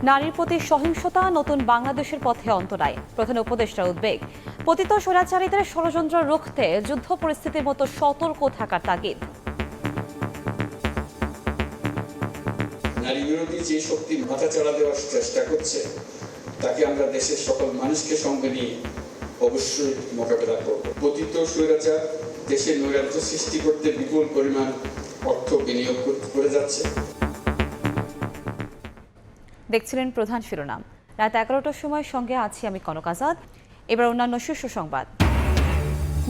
নারীর প্রতি সহিংসতা নতুন বাংলাদেশের পথে অন্তরায়, প্রধান উপদেষ্টার উদ্বেগ। পতিত স্বৈরাচারীদের ষড়যন্ত্র রুখতে যুদ্ধ পরিস্থিতির মতো সতর্ক থাকার তাগিদ। নারী বিরোধী যে শক্তি মাথাচাড়া দেওয়ার চেষ্টা করছে তাকে আমরা দেশের সকল মানুষকে সঙ্গে নিয়ে অবশ্যই মোকাবেলা করব। পতিত স্বৈরাচার দেশে নৈরাজ্য সৃষ্টি করতে বিপুল পরিমাণ অর্থ বিনিয়োগ করে যাচ্ছে। দেখছিলেন প্রধান শিরোনাম। রাত 11টার সময় সঙ্গে আছি আমি কনক আজাদ। এবার অন্যান্য শীর্ষ সংবাদ।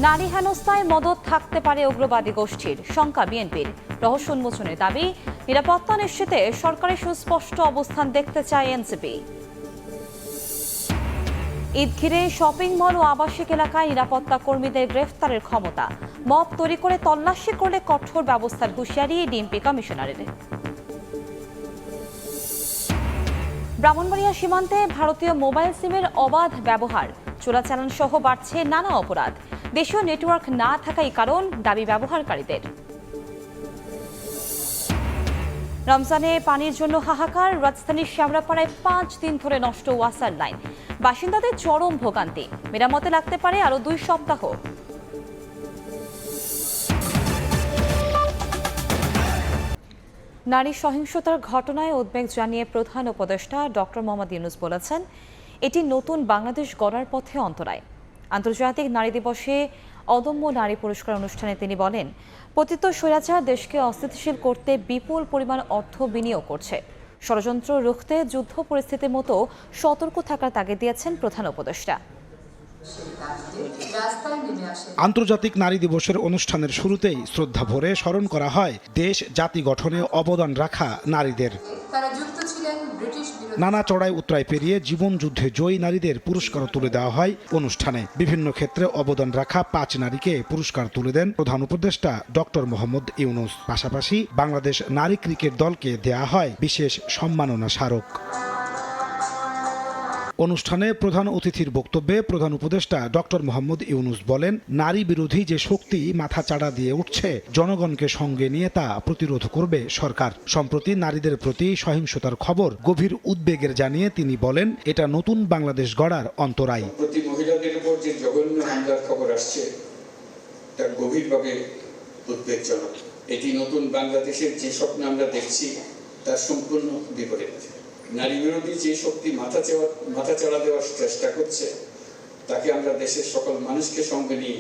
নারী হেনস্থায় মদত থাকতে পারে উগ্রবাদী গোষ্ঠীর, শঙ্কা বিএনপির। রহস্য উন্মোচনের দাবি, নিরাপত্তা নিশ্চিতে সরকারের সুস্পষ্ট অবস্থান দেখতে চায় এনসিপি। ঈদ ঘিরে শপিং মল ও আবাসিক এলাকায় নিরাপত্তা কর্মীদের গ্রেফতারের ক্ষমতা। মব তৈরি করে তল্লাশি করলে কঠোর ব্যবস্থার হুঁশিয়ারি ডিএমপি কমিশনারের। ব্রাহ্মণবাড়িয়া সীমান্তে ভারতীয় মোবাইল সিমের অবাধ ব্যবহার, চোরাচালান সহ বাড়ছে নানা অপরাধ। দেশীয় নেটওয়ার্ক না থাকাই কারণ, দাবি ব্যবহারকারীদের। রমজানে পানির জন্য হাহাকার, রাজধানীর শ্যামরাপাড়ায় 5 দিন ধরে নষ্ট ওয়াসার লাইন। বাসিন্দাদের চরম ভোগান্তি, মেরামতে লাগতে পারে আরো 2 সপ্তাহ। নারী সহিংসতার ঘটনায় উদ্বেগ জানিয়ে প্রধান উপদেষ্টা ডক্টর মোহাম্মদ ইউনূস বলেছেন, এটি নতুন বাংলাদেশ গড়ার পথে অন্তরায়। আন্তর্জাতিক নারী দিবসে অদম্য নারী পুরস্কার অনুষ্ঠানে তিনি বলেন, পতিত স্বৈরাচার দেশকে অস্থিতিশীল করতে বিপুল পরিমাণ অর্থ বিনিয়োগ করছে। ষড়যন্ত্র রুখতে যুদ্ধ পরিস্থিতির মতো সতর্ক থাকার তাগিদ দিয়েছেন প্রধান উপদেষ্টা। আন্তর্জাতিক নারী দিবসের অনুষ্ঠানের শুরুতেই শ্রদ্ধা ভরে স্মরণ করা হয় দেশ জাতি গঠনে অবদান রাখা নারীদের। নানা চড়াই উতরাই পেরিয়ে জীবন যুদ্ধে জয়ী নারীদের পুরস্কার তুলে দেওয়া হয় অনুষ্ঠানে। বিভিন্ন ক্ষেত্রে অবদান রাখা 5 নারীকে পুরস্কার তুলে দেন প্রধান উপদেষ্টা ডক্টর মোহাম্মদ ইউনূস। পাশাপাশি বাংলাদেশ নারী ক্রিকেট দলকে দেয়া হয় বিশেষ সম্মাননা স্মারক। অনুষ্ঠানে প্রধান অতিথির বক্তব্যে প্রধান উপদেষ্টা ডক্টর মোহাম্মদ ইউনূস বলেন, নারী বিরোধী যে শক্তি মাথা চাড়া দিয়ে উঠছে, জনগণকে সঙ্গে নিয়ে তা প্রতিরোধ করবে সরকার। সম্প্রতি নারীদের প্রতি সহিংসতার খবর গভীর উদ্বেগের জানিয়ে তিনি বলেন, এটা নতুন বাংলাদেশ গড়ার অন্তরায়। প্রতি মহিলাদের উপর যে জঘন্য হামলার খবর আসছে তা গভীরভাবে উদ্বেগজনক। এটি নতুন বাংলাদেশের যে স্বপ্ন আমরা দেখছি তার সম্পূর্ণ বিপরীত। নারী বিরোধী যে শক্তি মাথাচাড়া দেওয়ার চেষ্টা করছে তাকে আমরা দেশের সকল মানুষকে সঙ্গে নিয়ে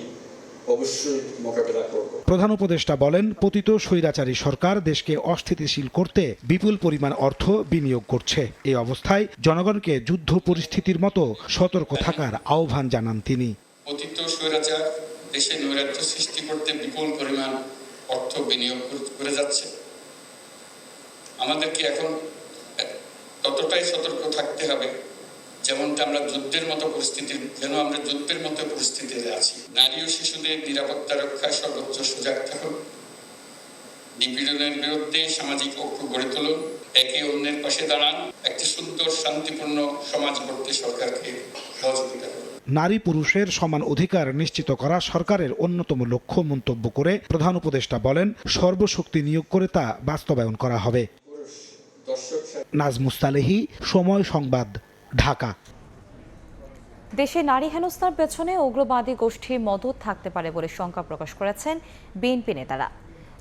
অবশ্যই মোকাবেলা করব। প্রধান উপদেষ্টা বলেন, পতিত স্বৈরাচারী সরকার দেশকে অস্থিতিশীল করতে বিপুল পরিমাণ অর্থ বিনিয়োগ করছে। এই অবস্থায় জনগণকে যুদ্ধ পরিস্থিতির মতো সতর্ক থাকার আহ্বান জানান তিনি। পতিত স্বৈরাচার দেশে নৈরাজ্য সৃষ্টি করতে বিপুল পরিমাণ অর্থ বিনিয়োগ করে যাচ্ছে। আমাদেরকে এখন ততটাই সতর্ক থাকতে হবে যেমনটা আমরা যুদ্ধের মতো পরিস্থিতিতে আছি। নারী ও শিশুদের নিরাপত্তা রক্ষায় সর্বোচ্চ সজাগ থাকুন। নিপীড়নের বিরুদ্ধে সামাজিক ঐক্য গড়ে তুলুন। একে অন্যের পাশে দাঁড়ান। একটি সুন্দর শান্তিপূর্ণ সমাজ গড়তে সরকারকে সহযোগিতা করুন। নারী পুরুষের সমান অধিকার নিশ্চিত করা সরকারের অন্যতম লক্ষ্য মন্তব্য করে প্রধান উপদেষ্টা বলেন, সর্বশক্তি নিয়োগ করে তা বাস্তবায়ন করা হবে। নাজমুস সালেহী, সময় সংবাদ, ঢাকা। দেশে নারী হেনস্থার পেছনে উগ্রবাদী গোষ্ঠীর মদত থাকতে পারে বলে শঙ্কা প্রকাশ করেছেন বিএনপি নেতারা।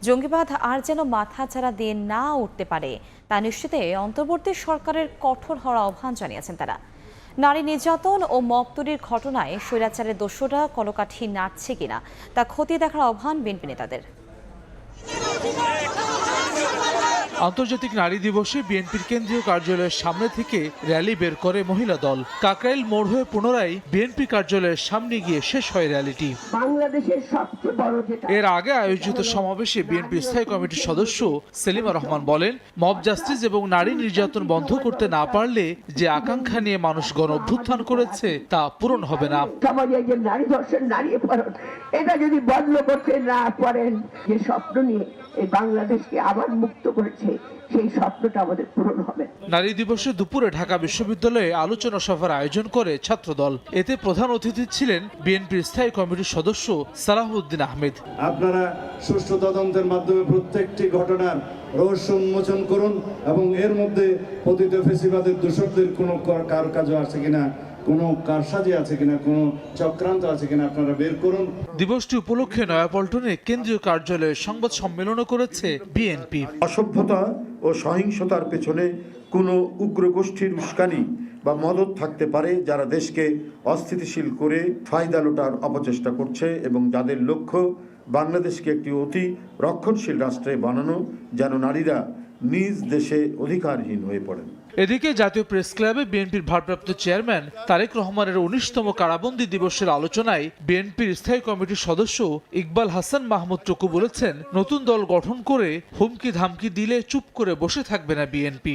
জঙ্গিবাদ আর যেন মাথাচাড়া দিয়ে না উঠতে পারে তা নিশ্চিতে অন্তর্বর্তী সরকারের কঠোর হওয়ার আহ্বান জানিয়েছেন তারা। নারী নির্যাতন ও মব তৈরির ঘটনায় স্বৈরাচারের দোষরা কলকাঠি নাড়ছে কিনা তা খতিয়ে দেখার আহ্বান বিএনপি নেতাদের। আন্তর্জাতিক নারী দিবসে বিএনপির কেন্দ্রীয় কার্যালয়ের সামনে থেকে র্যালি বের করে মহিলা দল। কাকরাইল মোড় হয়ে পুনরায় বিএনপি কার্যালয়ের সামনে গিয়ে শেষ হয় র্যালিটি। এর আগে আয়োজিত সমাবেশে বিএনপির স্থায়ী কমিটির সদস্য সেলিমা রহমান বলেন, মব জাস্টিস এবং নারী নির্যাতন বন্ধ করতে না পারলে যে আকাঙ্ক্ষা নিয়ে মানুষ গণ অভ্যুত্থান করেছে তা পূরণ হবে না। সমাজে যে নারী ধর্ষণ, নারী পরণ, এটা যদি বন্ধ করতে না পারেন, যে স্বপ্ন নিয়ে এই বাংলাদেশকে আবার মুক্ত করেছে, সেই স্বপ্নটা আমাদের পূরণ হবে। নারী দিবসে দুপুরে ঢাকা বিশ্ববিদ্যালয়ে আলোচনা সভার আয়োজন করে ছাত্রদল। এতে প্রধান অতিথি ছিলেন বিএনপির স্থায়ী কমিটির সদস্য সালাহউদ্দিন আহমেদ। আপনারা সুষ্ঠু তদন্তের মাধ্যমে প্রত্যেকটি ঘটনার রহস্য উন্মোচন করুন এবং এর মধ্যে পতিত ফেসিবাদের দূষকদের কোনো কারুকার্য আছে কিনা, কোনো কারসাজি আছে কিনা, কোনো চক্রান্ত আছে কিনা আপনারা বের করুন। দিবসটি উপলক্ষে নয়াপল্টনে কেন্দ্রীয় কার্যালয়ে সংবাদ সম্মেলনও করেছে বিএনপি। অসভ্যতা ও সহিংসতার পেছনে কোনো উগ্র গোষ্ঠীর উস্কানি বা মদত থাকতে পারে, যারা দেশকে অস্থিতিশীল করে ফায়দা লোটার অপচেষ্টা করছে এবং যাদের লক্ষ্য বাংলাদেশকে একটি অতি রক্ষণশীল রাষ্ট্রে বানানো, যেন নারীরা নিজ দেশে অধিকারহীন হয়ে পড়েন। এদিকে জাতীয় প্রেস ক্লাবে বিএনপির ভারপ্রাপ্ত চেয়ারম্যান তারেক রহমানের 19তম কারাবন্দী দিবসের আলোচনায় বিএনপির স্থায়ী কমিটির সদস্য ইকবাল হাসান মাহমুদ টুকু বলেছেন, নতুন দল গঠন করে হুমকি ধামকি দিলে চুপ করে বসে থাকবে না বিএনপি।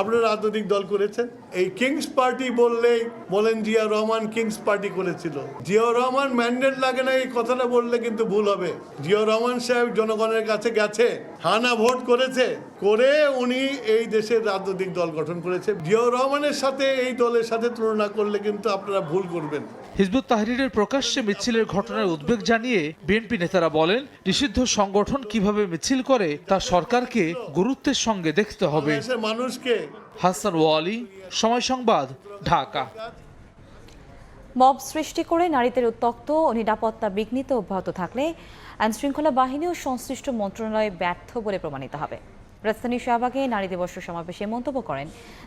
আপনারা রাজনৈতিক দল করেছেন, এই কিংস পার্টি বললেই বলেন জিয়া রহমান কিংস পার্টি করেছিল। জিয়া রহমান ম্যান্ডেট লাগে না এই কথাটা বললে কিন্তু ভুল হবে। জিয়া রহমান সাহেব জনগণের কাছে গেছে, হানা ভোট করেছে, করে উনি এই দেশের রাজনৈতিক দল গঠন করেছে। জিয়া রহমানের সাথে এই দলের সাথে তুলনা করলে কিন্তু আপনারা ভুল করবেন। হিজবুত তাহরীরের প্রকাশ্যে মিছিলের ঘটনার উদ্বেগ জানিয়ে বিএনপি নেতারা বলেন, নিষিদ্ধ সংগঠন কিভাবে মিছিল করে তা সরকারকে গুরুত্বের সঙ্গে দেখতে হবে। মানুষকে হাসান ওয়ালি, সময় সংবাদ, ঢাকা। মব সৃষ্টি করে নারীদের উত্তক্ত ও নিরাপত্তা বিঘ্নিত অব্যাহত থাকলে আইনশৃঙ্খলা বাহিনী ও সংশ্লিষ্ট মন্ত্রণালয় ব্যর্থ বলে প্রমাণিত হবে। রাজধানী শাহবাগে নারী দিবস সমাবেশে মন্তব্য করেন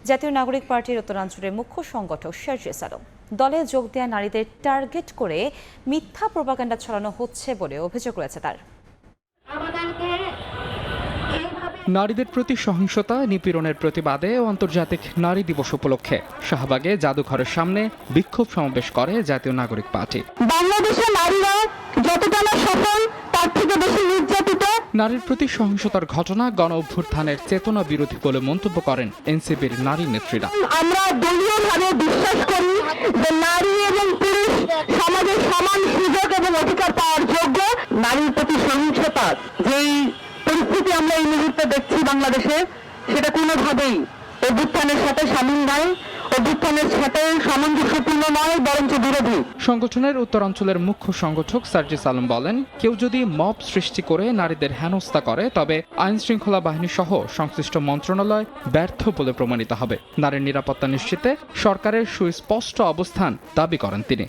জাতীয় নাগরিক পার্টির উত্তরাঞ্চলের মুখ্য সংগঠক শারজিস আলম। দলে যোগ দেওয়া নারীদের টার্গেট করে মিথ্যা প্রপাগান্ডা ছড়ানো হচ্ছে বলে অভিযোগ রয়েছে তার। নারীদের প্রতি সহিংসতা নিপীড়নের প্রতিবাদে আন্তর্জাতিক নারী দিবস উপলক্ষে শাহবাগে জাদুঘরের সামনে বিক্ষোভ সমাবেশ করে জাতীয় নাগরিক পার্টি। বাংলাদেশের নারীরা যতটা না সফল তার থেকে বেশি নির্যাতিত। নারীর প্রতি সহিংসতার ঘটনা গণ অভ্যুত্থানের চেতনা বিরোধী বলে মন্তব্য করেন এনসিপির নারী নেত্রীরা। আমরা দলীয়ভাবে বিশ্বাস করি যে নারী এবং পুরুষ সমাজে সমান সুযোগ এবং অধিকার পাওয়ার যোগ্য। নারীর প্রতি সহিংসতার যেই পরিস্থিতি আমরা এই মুহূর্তে দেখছি বাংলাদেশে, সেটা কোনোভাবেই অভ্যুত্থানের সাথে সামিল নয়, অভ্যুত্থানের সাথে সামঞ্জস্যপূর্ণ নয়, বরঞ্চ বিরোধী। সংগঠনের উত্তরাঞ্চলের মুখ্য সংগঠক শারজিস আলম বলেন, কেউ যদি মব সৃষ্টি করে নারীদের হেনস্থা করে তবে আইন শৃঙ্খলা বাহিনী সহ সংশ্লিষ্ট মন্ত্রণালয় ব্যর্থ বলে প্রমাণিত হবে। নারীর নিরাপত্তা নিশ্চিতে সরকারের সুস্পষ্ট অবস্থান দাবি করেন তিনি।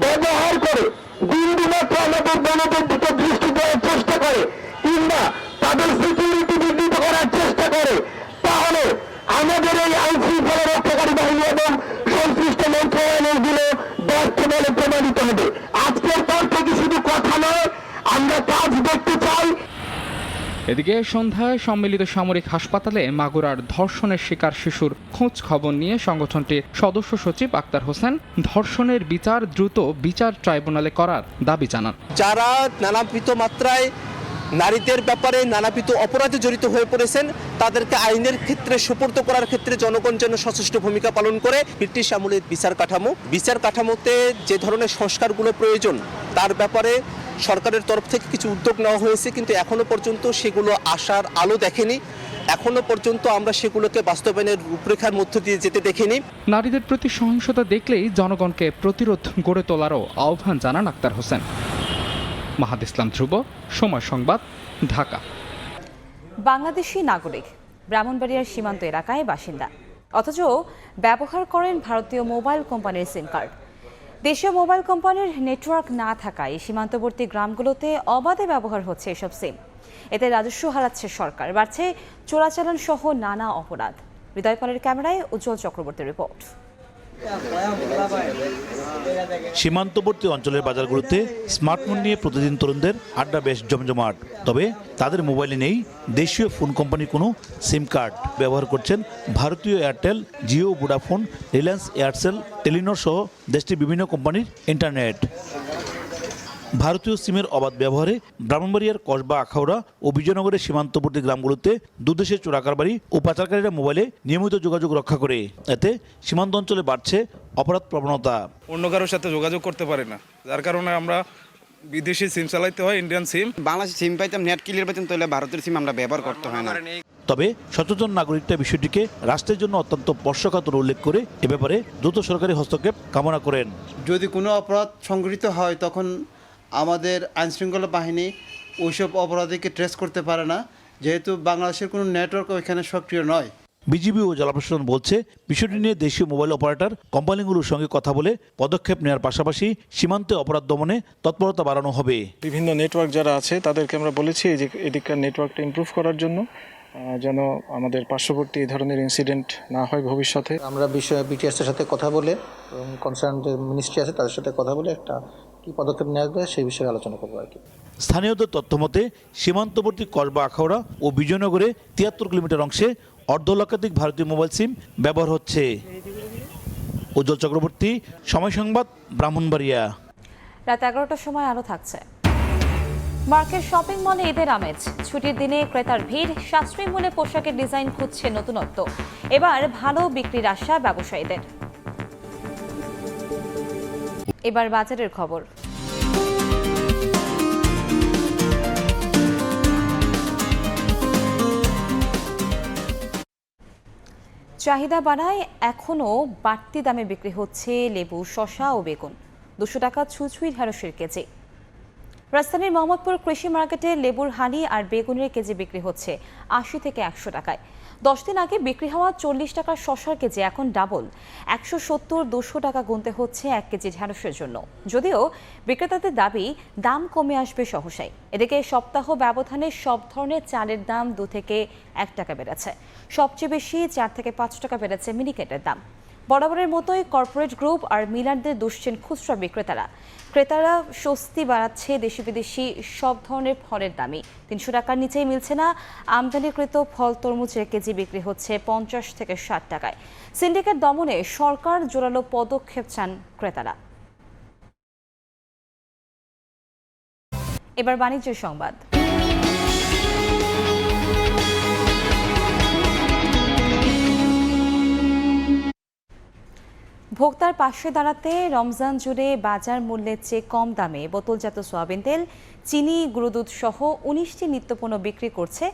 ব্যবহার করে বিন্দুমাত্র আমাদের গণতন্ত্রের দিকে দৃষ্টি দেওয়ার চেষ্টা করে কিংবা তাদের সিকিউরিটি বিঘ্নিত করার চেষ্টা করে, তাহলে আমাদের এই আইন শৃঙ্খলা রক্ষাকারী বাহিনী এবং সংশ্লিষ্ট মন্ত্রণালয়গুলো ব্যর্থ বলে প্রমাণিত হবে। আজকের পর থেকে শুধু কথা নয়, আমরা কাজ দেখতে চাই। এদিকে সন্ধ্যায় সম্মিলিত সামরিক হাসপাতালে মাগুরার ধর্ষণের শিকার শিশুর খোঁজ খবর নিয়ে সংগঠনটির সদস্য সচিব আক্তার হোসেন ধর্ষণের বিচার দ্রুত বিচার ট্রাইব্যুনালে করার দাবি জানান। যারা নানাবিধ মাত্রায় নারীদের ব্যাপারে নানাবিধ অপরাধে জড়িত হয়ে পড়েছেন, তাদেরকে আইনের ক্ষেত্রে সুপর্দ করার ক্ষেত্রে জনগণ যেন সচেষ্ট ভূমিকা পালন করে। ব্রিটিশ আমলের বিচার কাঠামোতে যে ধরনের সংস্কারগুলো প্রয়োজন তার ব্যাপারে সরকারের তরফ থেকে কিছু উদ্যোগ নেওয়া হয়েছে, কিন্তু এখনো পর্যন্ত সেগুলো আসার আলো দেখেনি। এখনো পর্যন্ত আমরা সেগুলোকে বাস্তবায়নের রূপরেখার মধ্য দিয়ে যেতে দেখিনি। নারীদের প্রতি সহিংসতা দেখলেই জনগণকে প্রতিরোধ গড়ে তোলারও আহ্বান জানান আক্তার হোসেন। মাহাদ ইসলাম ধ্রুব, সময় সংবাদ, ঢাকা। বাংলাদেশি নাগরিক, ব্রাহ্মণবাড়িয়ার সীমান্ত এলাকায় বাসিন্দা, অথচ ব্যবহার করেন ভারতীয় মোবাইল কোম্পানির সিম কার্ড। দেশীয় মোবাইল কোম্পানির নেটওয়ার্ক না থাকায় সীমান্তবর্তী গ্রামগুলোতে অবাধে ব্যবহার হচ্ছে এসব সিম। এতে রাজস্ব হারাচ্ছে সরকার, বাড়ছে চোরাচালান সহ নানা অপরাধ। হৃদয় পালের ক্যামেরায় উজ্জ্বল চক্রবর্তীর রিপোর্ট। সীমান্তবর্তী অঞ্চলের বাজারগুলোতে স্মার্টফোন নিয়ে প্রতিদিন তরুণদের আড্ডা বেশ জমজমাট। তবে তাদের মোবাইলে নেই দেশীয় ফোন কোম্পানির কোনো সিম কার্ড। ব্যবহার করছেন ভারতীয় Airtel, Jio, Vodafone, Reliance, Aircel, Telenor সহ দেশটির বিভিন্ন কোম্পানির ইন্টারনেট। ভারতীয় সিমের অবাধ ব্যবহারে ব্রাহ্মণবাড়িয়ার কসবা, আখাউড়া ও বিজয়নগরের সীমান্তবর্তী গ্রামগুলোতে দুদেশের চোরাকারবারি ও পাচারকারীরা মোবাইলে নিয়মিত যোগাযোগ রক্ষা করে। এতে সীমান্ত অঞ্চলে বাড়ছে অপরাধ প্রবণতা। অন্য কারোর সাথে যোগাযোগ করতে পারে না, যার কারণে আমরা বিদেশি সিম চালাইতে হয়, ইন্ডিয়ান সিম। বাংলাদেশি সিম পাইতাম, নেট ক্লিয়ার পাইতাম, তাহলে ভারতের সিম আমরা ব্যবহার করতে হয় না। তবে সচেতন নাগরিকরা বিষয়টিকে রাষ্ট্রের জন্য অত্যন্ত স্পর্শকাতর উল্লেখ করে এ ব্যাপারে দ্রুত সরকারি হস্তক্ষেপ কামনা করেন। যদি কোনো অপরাধ সংঘটিত হয় তখন আমাদের আইনশৃঙ্খলা বাহিনী ওইসব অপরাধীকে ট্রেস করতে পারে না, যেহেতু বাংলাদেশের কোনো নেটওয়ার্ক ওইখানে সক্রিয় নয়। বিজিবি ও জেলা প্রশাসন বলছে বিষয়টি নিয়ে দেশীয় মোবাইল অপারেটর কোম্পানিগুলোর সঙ্গে কথা বলে পদক্ষেপ নেওয়ার পাশাপাশি সীমান্তে অপরাধ দমনে তৎপরতা বাড়ানো হবে। বিভিন্ন নেটওয়ার্ক যারা আছে তাদেরকে আমরা বলেছি যে এদিককার নেটওয়ার্কটা ইমপ্রুভ করার জন্য, যেন আমাদের পার্শ্ববর্তী এই ধরনের ইনসিডেন্ট না হয় ভবিষ্যতে। আমরা বিষয়ে বিটিআরসির সাথে কথা বলে এবং কনসার্ন যে মিনিস্ট্রি আছে তাদের সাথে কথা বলে একটা কি পদক্ষেপ নেওয়া হবে সেই বিষয়ে আলোচনা করবো আর কি। স্থানীয়দের তথ্যমতে সীমান্তবর্তী কসবা আখাউড়া ও বিজয়নগরে 73 কিলোমিটার অংশে অর্ধলক্ষাধিক ভারতীয় মোবাইল সিম ব্যবহার হচ্ছে। উজ্জ্বল চক্রবর্তী, সময় সংবাদ, ব্রাহ্মণবাড়িয়া। রাত 11টার সময় আলো থাকছে। মার্কেট শপিং মলে ঈদের আমেজ, ছুটির দিনে ক্রেতার ভিড়, সাশ্রয়ী মূল্যে পোশাকের ডিজাইন খুঁজছে নতুনত্ব। এবার ভালো বিক্রির আশা ব্যবসায়ীদের। এবার বাজারের খবর। চাহিদা বাড়ায় এখনও বাড়তি দামে বিক্রি হচ্ছে লেবু, শসা ও বেগুন। 200 টাকা ছুঁই ঢেঁড়সের কেজি। রাজধানীর মোহাম্মদপুর কৃষি মার্কেটে লেবুর হালি আর বেগুনের কেজি বিক্রি হচ্ছে 80 থেকে 100 টাকায়। 10 দিন আগে বিক্রি হওয়া 40 টাকার শসার কেজি এখন ডাবল, 170-200 টাকা গুনতে হচ্ছে 1 কেজি ঢেঁড়সের জন্য। যদিও বিক্রেতাদের দাবি দাম কমে আসবে সহসাই। এদিকে সপ্তাহ ব্যবধানে সব ধরনের চালের দাম 2 থেকে 1 টাকা বেড়েছে। সবচেয়ে বেশি 4 থেকে 5 টাকা বেড়েছে মিনিকেটের দাম। বরাবরের মতোই কর্পোরেট গ্রুপ আর মিলারদের দুষছেন খুচরা বিক্রেতারা। ক্রেতারা স্বস্তি বাড়াচ্ছে দেশি বিদেশি সব ধরনের ফলের দামই। 300 টাকার নিচেই মিলছে না আমদানিকৃত ফল। তরমুজের কেজি বিক্রি হচ্ছে 50 থেকে 60 টাকায়। সিন্ডিকেট দমনে সরকার জোরালো পদক্ষেপ চান ক্রেতারা। এবার বাণিজ্যের সংবাদ। ভোক্তার পাশে দাঁড়াতে রমজান জুড়ে বাজার মূল্যের চেয়ে কম দামে বোতলজাত সয়াবিন তেল, চিনি, গুঁড়োদুধ সহ 19টি নিত্যপণ্য বিক্রি করছে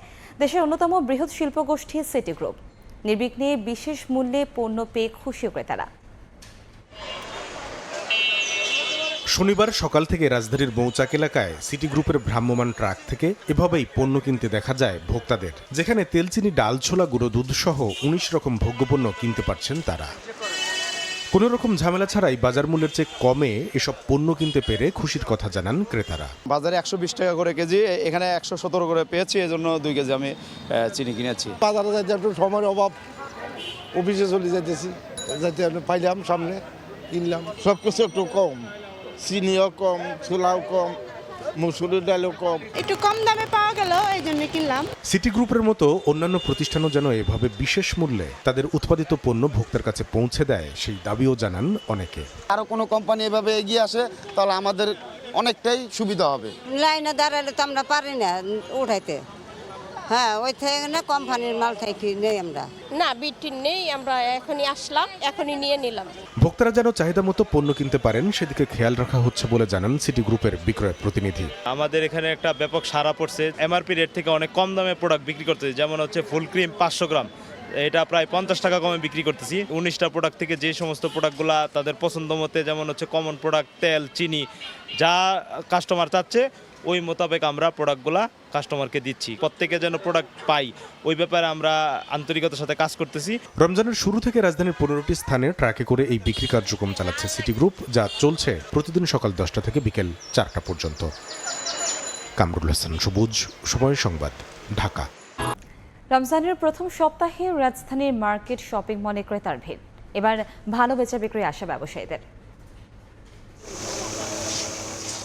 দেশের অন্যতম বৃহৎ শিল্পগোষ্ঠী সিটি গ্রুপ। নির্বিঘ্নে বিশেষ মূল্যে পণ্য পেয়ে খুশি ক্রেতারা। শনিবার সকাল থেকে রাজধানীর মৌচাক এলাকায় সিটি গ্রুপের ভ্রাম্যমাণ ট্রাক থেকে এভাবেই পণ্য কিনতে দেখা যায় ভোক্তাদের, যেখানে তেল, চিনি, ডাল, ছোলা, গুঁড়ো দুধ সহ 19 রকম ভোগ্যপণ্য কিনতে পারছেন তারা। কোনো রকম ঝামেলা ছাড়াই বাজার মূল্যের চেয়ে কমে এসব পণ্য কিনতে পেরে খুশির কথা জানান ক্রেতারা। বাজারে 120 টাকা করে কেজি, এখানে 117 করে পেয়েছি, এজন্য 2 কেজি আমি চিনি কিনেছি। বাজারে যাইতে একটু সময়ের অভাব, অফিসে চলে যাইতেছি, যাইতে পাইলাম, সামনে কিনলাম। সব কিছু একটু কম, চিনিও কম, ছোলাও কম, মুসুরির ডালও কম, একটু কম দামে পাওয়া গেল, এই জন্য কিনলাম। সিটি গ্রুপের মতো অন্যান্য প্রতিষ্ঠানও যেন এভাবে বিশেষ মূল্যে তাদের উৎপাদিত পণ্য ভোক্তার কাছে পৌঁছে দেয়, সেই দাবিও জানান অনেকে। আরো কোনো কোম্পানি এভাবে এগিয়ে আসে তাহলে আমাদের অনেকটাই সুবিধা হবে। লাইনে দাঁড়ালে তো আমরা পারি না উঠাইতে। হ্যাঁ, ওই থেকে না কোম্পানির মাল থেকে নেই আমরা। না, বিটি নেই, আমরা এখনই আসলাম, এখনই নিয়ে নিলাম। ভোক্তারা যেন চাহিদা মতো পণ্য কিনতে পারেন সেদিকে খেয়াল রাখা হচ্ছে বলে জানান সিটি গ্রুপের বিক্রয় প্রতিনিধি। আমাদের এখানে একটা ব্যাপক সাড়া পড়ছে। এমআরপি রেট থেকে অনেক কম দামে প্রোডাক্ট বিক্রি করতেছে, যেমন হচ্ছে ফুল ক্রিম 500 গ্রাম, এটা প্রায় 50 টাকা কমে বিক্রি করতেছি। 19টা প্রোডাক্ট থেকে যে সমস্ত প্রোডাক্টগুলো তাদের পছন্দ মতে, যেমন হচ্ছে কমন প্রোডাক্ট, তেল, চিনি, যা কাস্টমার চাচ্ছে ওই মোতাবেক আমরা প্রোডাক্টগুলা কাস্টমারকে দিচ্ছি। প্রত্যেকে যেন প্রোডাক্ট পাই ওই ব্যাপারে আমরা আন্তরিকতার সাথে কাজ করতেছি। রমজানের শুরু থেকে রাজধানীর 15টি স্থানে ট্রাকে করে এই বিক্রি কার্যক্রম চালাচ্ছে সিটি গ্রুপ, যা চলছে প্রতিদিন সকাল 10টা থেকে বিকেল 4টা পর্যন্ত। কামরুল হাসান সবুজ, সময় সংবাদ, ঢাকা। রমজানের প্রথম সপ্তাহে রাজধানীর মার্কেট শপিং মলে ক্রেতার ভিড়। এবার ভালো বেচা বিক্রি আশা ব্যবসায়ীদের।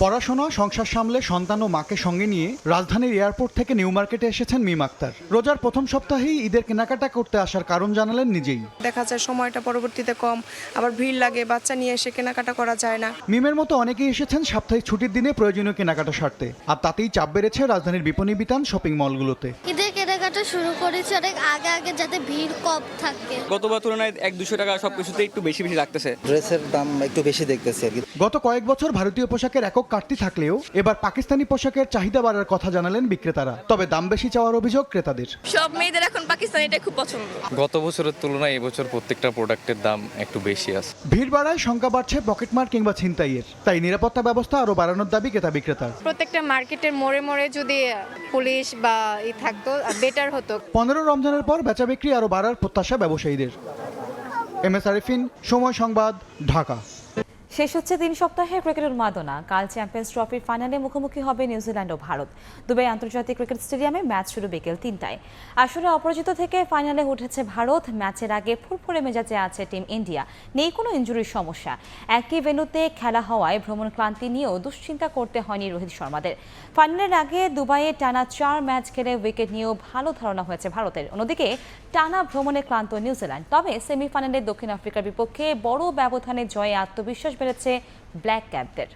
পড়াশোনা, সংসার সামলে সন্তান ও মাকে সঙ্গে নিয়ে রাজধানীর এয়ারপোর্ট থেকে নিউ মার্কেটে এসেছেন মিম আক্তার। রোজার প্রথম সপ্তাহেই ঈদের কেনাকাটা করতে আসার কারণ জানালেন নিজেই। দেখা যায় সময়টা পরবর্তীতে কম, আবার ভিড় লাগে, বাচ্চা নিয়ে এসে কেনাকাটা করা যায় না। মিমের মতো অনেকেই এসেছেন সাপ্তাহিক ছুটির দিনে প্রয়োজনীয় কেনাকাটা সারতে, আর তাতেই চাপ বেড়েছে রাজধানীর বিপণী বিতান শপিং মলগুলোতে। ঈদের কেনাকাটা কেনাকাটা শুরু করেছি অনেক আগে আগে, যাতে ভিড় কম থাকে। গতবার তুলনায় 1-200 টাকা সবকিছুতে একটু বেশি লাগতেছে। ড্রেসের দাম একটু বেশি দেখতেছি আর কি। গত কয়েক বছর ভারতীয় পোশাকের একক কাটতি থাকলেও এবার পাকিস্তানি পোশাকের চাহিদা বাড়ার কথা জানালেন বিক্রেতারা। তবে দাম বেশি চাওয়ার অভিযোগ ক্রেতাদের। সব মেয়েদের এখন পাকিস্তানিটা খুব পছন্দ। গত বছরের তুলনায় এবছর প্রত্যেকটা প্রোডাক্টের দাম একটু বেশি আছে। ভিড় বাড়ায় শঙ্কা বাড়ছে পকেটমার কিংবা ছিনতাইয়ের, তাই নিরাপত্তা ব্যবস্থা আরও বাড়ানোর দাবি ক্রেতা বিক্রেতার। প্রত্যেকটা মার্কেটের মোড়ে মোড়ে যদি পুলিশ বা থাকতো বেটার হতো। 15 রমজানের পর বেচা বিক্রি আরও বাড়ার প্রত্যাশা ব্যবসায়ীদের। MS আরিফিন, সময় সংবাদ, ঢাকা। শেষ হচ্ছে 3 সপ্তাহের ক্রিকেট উন্মাদনা। কাল চ্যাম্পিয়ন্স ট্রফির ফাইনালে মুখোমুখি হবে নিউজিল্যান্ড ও ভারত। দুবাই আন্তর্জাতিক ক্রিকেট স্টেডিয়ামে ম্যাচ শুরু বিকেল 3টায়। আসলে অপরাজিত থেকে ফাইনালে উঠেছে ভারত। ম্যাচের আগে ফুরফুরে মেজাজে আছে টিম ইন্ডিয়া। নেই কোনো ইনজুরির সমস্যা। একই ভেন্যুতে খেলা হওয়ায় ভ্রমণ ক্লান্তি নিয়েও দুশ্চিন্তা করতে হয়নি রোহিত শর্মাদের। ফাইনালের আগে দুবাইয়ে টানা 4 ম্যাচ খেলে উইকেট নিয়েও ভালো ধারণা হয়েছে ভারতের। অন্যদিকে টানা ভ্রমণে ক্লান্ত নিউজিল্যান্ড। তবে সেমিফাইনালে দক্ষিণ আফ্রিকার বিপক্ষে বড় ব্যবধানে জয়ে আত্মবিশ্বাস বেড়েছে ব্ল্যাক ক্যাপদের।